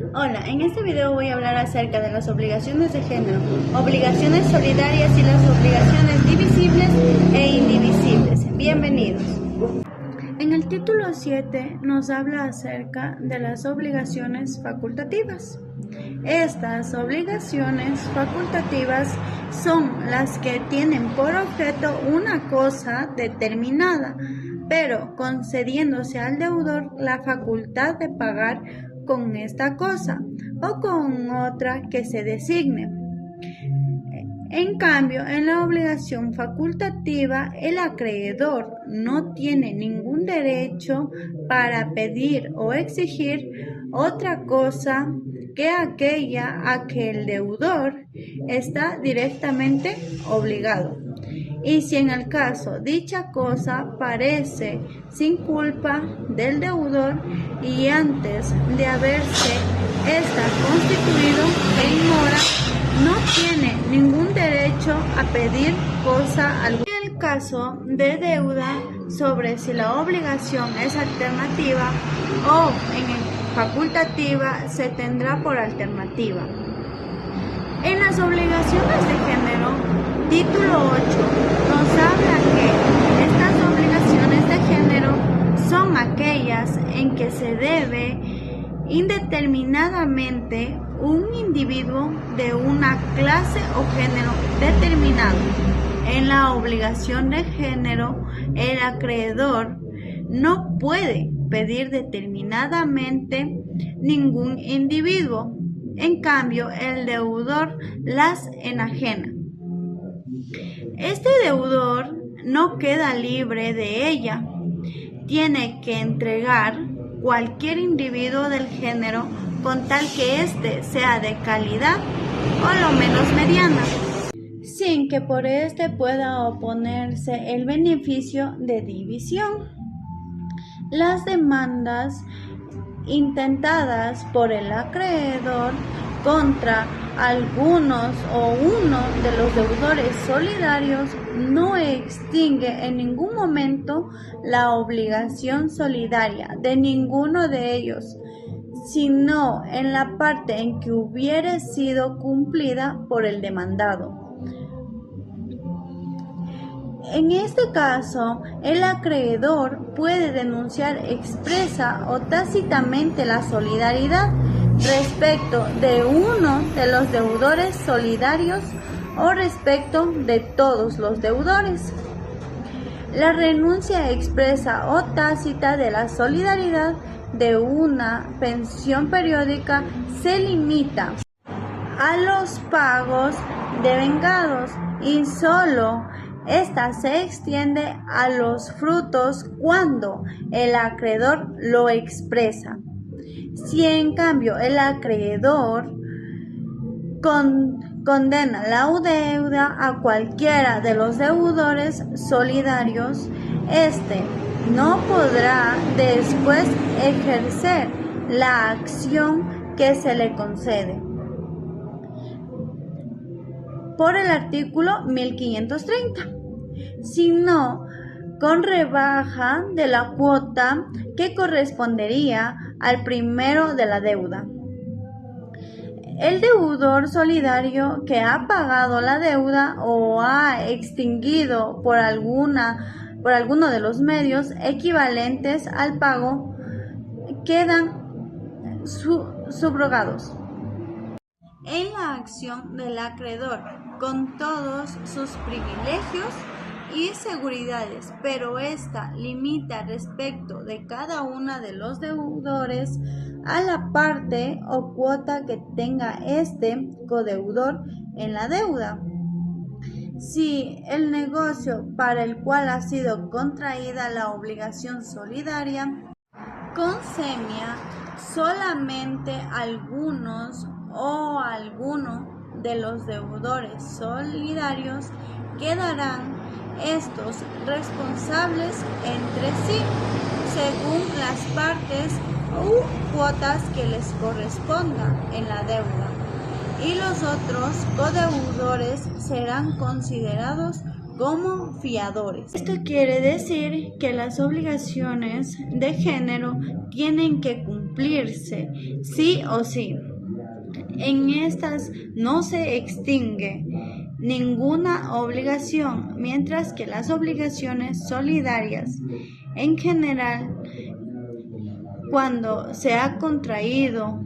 Hola, en este video voy a hablar acerca de las obligaciones de género, obligaciones solidarias y las obligaciones divisibles e indivisibles. Bienvenidos. En el título 7 nos habla acerca de las obligaciones facultativas. Estas obligaciones facultativas son las que tienen por objeto una cosa determinada, pero concediéndose al deudor la facultad de pagar con esta cosa o con otra que se designe. En cambio, en la obligación facultativa, el acreedor no tiene ningún derecho para pedir o exigir otra cosa que aquella a que el deudor está directamente obligado. Y si en el caso dicha cosa parece sin culpa del deudor y antes de haberse ésta constituido en mora, no tiene ningún derecho a pedir cosa alguna. En el caso de deuda, sobre si la obligación es alternativa o facultativa, se tendrá por alternativa. En las obligaciones de género, título 8 nos habla que estas obligaciones de género son aquellas en que se debe indeterminadamente un individuo de una clase o género determinado. En la obligación de género, el acreedor no puede pedir determinadamente ningún individuo. En cambio, el deudor las enajena. Este deudor no queda libre de ella. Tiene que entregar cualquier individuo del género con tal que éste sea de calidad o lo menos mediana, sin que por éste pueda oponerse el beneficio de división. Las demandas intentadas por el acreedor contra algunos o uno de los deudores solidarios no extingue en ningún momento la obligación solidaria de ninguno de ellos, sino en la parte en que hubiere sido cumplida por el demandado. En este caso, el acreedor puede denunciar expresa o tácitamente la solidaridad respecto de uno de los deudores solidarios o respecto de todos los deudores. La renuncia expresa o tácita de la solidaridad de una pensión periódica se limita a los pagos devengados y solo esta se extiende a los frutos cuando el acreedor lo expresa. Si en cambio el acreedor condena la deuda a cualquiera de los deudores solidarios, éste no podrá después ejercer la acción que se le concede por el artículo 1530, sino con rebaja de la cuota que correspondería al primero de la deuda. El deudor solidario que ha pagado la deuda o ha extinguido por alguno de los medios equivalentes al pago quedan subrogados en la acción del acreedor con todos sus privilegios y seguridades, pero esta limita respecto de cada uno de los deudores a la parte o cuota que tenga este codeudor en la deuda. Si el negocio para el cual ha sido contraída la obligación solidaria consemia solamente algunos o alguno de los deudores solidarios, quedarán estos responsables entre sí, según las partes u cuotas que les correspondan en la deuda, y los otros codeudores serán considerados como fiadores. Esto quiere decir que las obligaciones de género tienen que cumplirse sí o sí. En estas no se extingue ninguna obligación, mientras que las obligaciones solidarias en general, cuando se ha contraído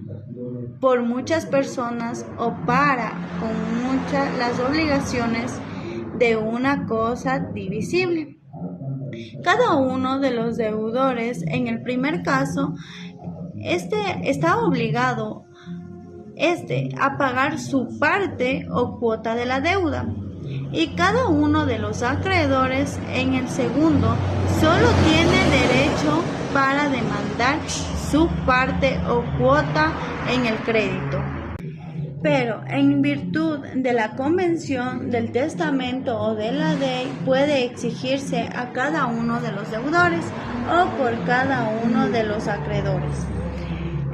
por muchas personas o para con muchas las obligaciones de una cosa divisible. Cada uno de los deudores, en el primer caso, está obligado a pagar su parte o cuota de la deuda, y cada uno de los acreedores, en el segundo, solo tiene derecho para demandar su parte o cuota en el crédito. Pero en virtud de la convención, del testamento o de la ley, puede exigirse a cada uno de los deudores o por cada uno de los acreedores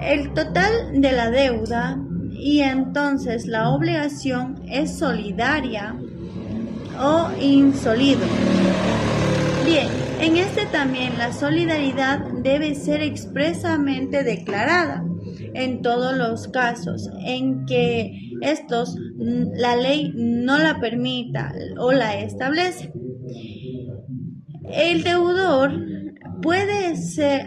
el total de la deuda, y entonces la obligación es solidaria o insolido. Bien, en este también la solidaridad debe ser expresamente declarada en todos los casos en que la ley no la permita o la establece. El deudor puede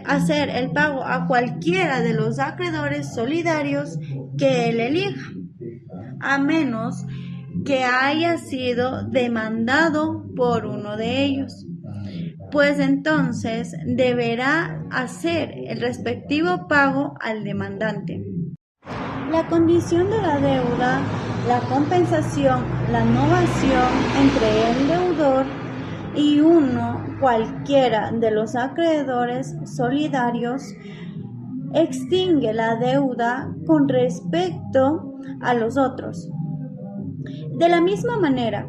hacer el pago a cualquiera de los acreedores solidarios que él elija, a menos que haya sido demandado por uno de ellos, pues entonces deberá hacer el respectivo pago al demandante. La condición de la deuda, la compensación, la novación entre el deudor y cualquiera de los acreedores solidarios extingue la deuda con respecto a los otros. De la misma manera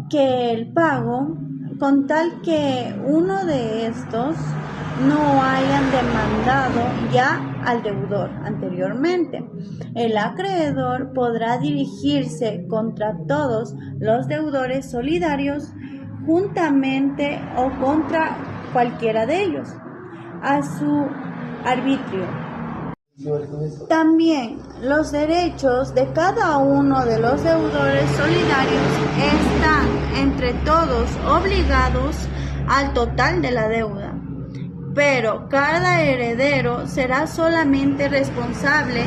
que el pago, con tal que uno de estos no hayan demandado ya al deudor anteriormente, el acreedor podrá dirigirse contra todos los deudores solidarios juntamente o contra cualquiera de ellos, a su arbitrio. También los derechos de cada uno de los deudores solidarios están entre todos obligados al total de la deuda, pero cada heredero será solamente responsable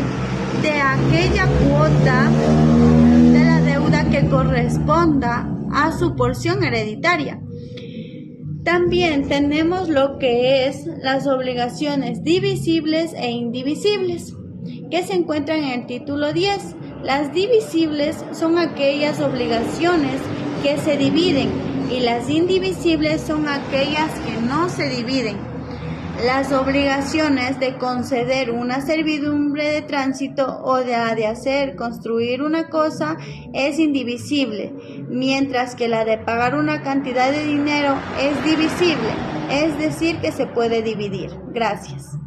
de aquella cuota de la deuda que corresponda a su porción hereditaria. También tenemos lo que es las obligaciones divisibles e indivisibles, que se encuentran en el título 10. Las divisibles son aquellas obligaciones que se dividen y las indivisibles son aquellas que no se dividen. Las obligaciones de conceder una servidumbre de tránsito o de construir una cosa es indivisible, mientras que la de pagar una cantidad de dinero es divisible, es decir, que se puede dividir. Gracias.